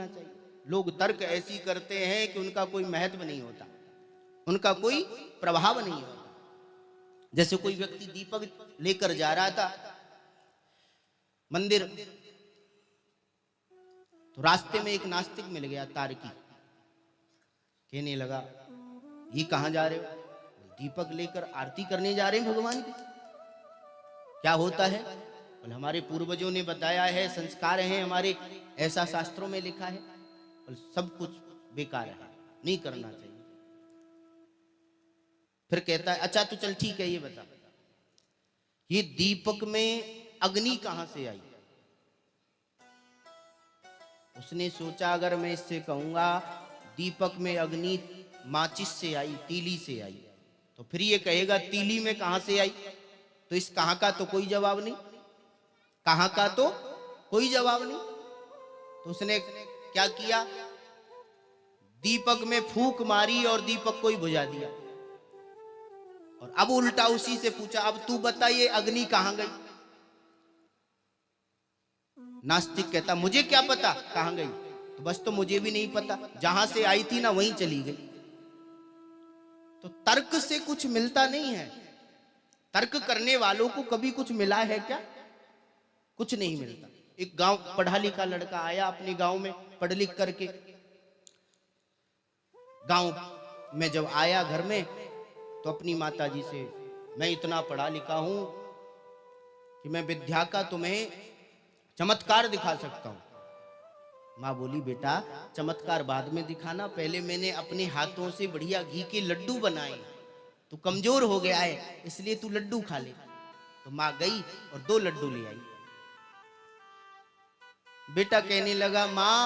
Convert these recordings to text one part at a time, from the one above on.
होना चाहिए। लोग तर्क ऐसी करते हैं कि उनका कोई महत्व नहीं होता, उनका कोई प्रभाव नहीं होता। जैसे कोई व्यक्ति दीपक लेकर जा रहा था मंदिर, तो रास्ते में एक नास्तिक मिल गया तार्की। कहने लगा, ये कहां जा रहे हो? दीपक लेकर आरती करने जा रहे हैं भगवान की। क्या होता है? बोले हमारे पूर्वजों ने बताया है, संस्कार हैं हमारे, ऐसा शास्त्रों में लिखा है। बोले सब कुछ बेकार है, नहीं करना चाहिए। फिर कहता है अच्छा तो चल ठीक है, ये बता ये दीपक में अग्नि कहां से आई? उसने सोचा अगर मैं इससे कहूंगा दीपक में अग्नि माचिस से आई, तीली से आई, तो फिर ये कहेगा तीली में कहां से आई। तो इस कहां का तो कोई जवाब नहीं, कहां का तो कोई जवाब नहीं। तो उसने क्या किया, दीपक में फूंक मारी और दीपक को ही बुझा दिया। और अब उल्टा उसी से पूछा, अब तू बता ये अग्नि कहां गई? नास्तिक कहता मुझे क्या पता कहां गई, तो बस तो मुझे भी नहीं पता, जहां से आई थी ना वहीं चली गई। तो तर्क से कुछ मिलता नहीं है। तर्क करने वालों को कभी कुछ मिला है क्या? कुछ नहीं मिलता। एक गांव पढ़ा लिखा लड़का आया अपने गांव में, पढ़ लिख करके गांव में जब आया घर में, तो अपनी माता जी से, मैं इतना पढ़ा लिखा हूं कि मैं विद्या का तुम्हें चमत्कार दिखा सकता हूं। माँ बोली बेटा चमत्कार बाद में दिखाना, पहले मैंने अपने हाथों से बढ़िया घी के लड्डू बनाए, तू कमजोर हो गया है इसलिए तू लड्डू खा ले। तो माँ गई और 2 लड्डू ले आई। बेटा कहने लगा माँ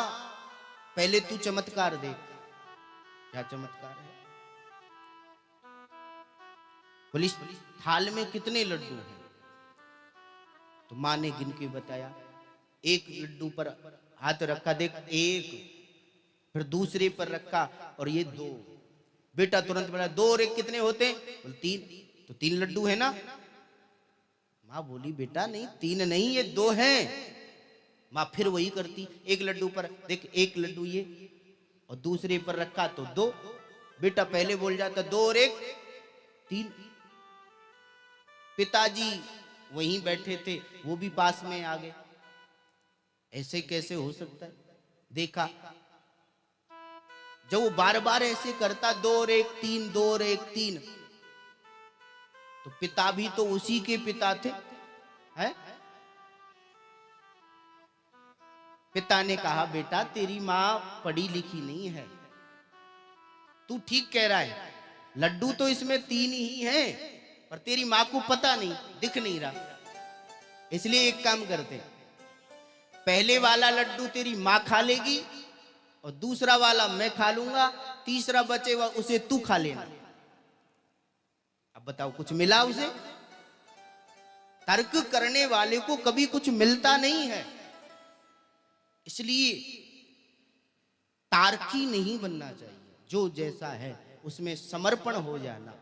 पहले तू चमत्कार देख। क्या चमत्कार है? बोली थाल में कितने लड्डू हैं? तो माँ ने गिन के बताया, एक लड्डू पर हाथ रखा, देख एक, फिर दूसरे पर रखा और ये 2। बेटा तुरंत बोला 2 और 1 कितने होते? बोले 3। तो 3 लड्डू है ना? माँ बोली बेटा नहीं 3 नहीं ये 2 हैं। माँ फिर वही करती, एक लड्डू पर देख एक लड्डू ये, और दूसरे पर रखा तो 2। बेटा पहले बोल जाता 2 और 1 3। पिताजी वहीं बैठे थे, वो भी पास में आ गए। ऐसे कैसे हो सकता है? देखा जब वो बार बार ऐसे करता 2 और 1 3, 2 और 1 3, तो पिता भी तो उसी के पिता थे, हैं? पिता ने कहा बेटा तेरी मां पढ़ी लिखी नहीं है, तू ठीक कह रहा है, लड्डू तो इसमें 3 ही हैं, पर तेरी मां को पता नहीं, दिख नहीं रहा। इसलिए एक काम करते, पहले वाला लड्डू तेरी मां खा लेगी और दूसरा वाला मैं खा लूंगा, तीसरा बचेगा उसे तू खा लेना। अब बताओ कुछ मिला उसे? तर्क करने वाले को कभी कुछ मिलता नहीं है। इसलिए तार्की नहीं बनना चाहिए, जो जैसा है उसमें समर्पण हो जाना।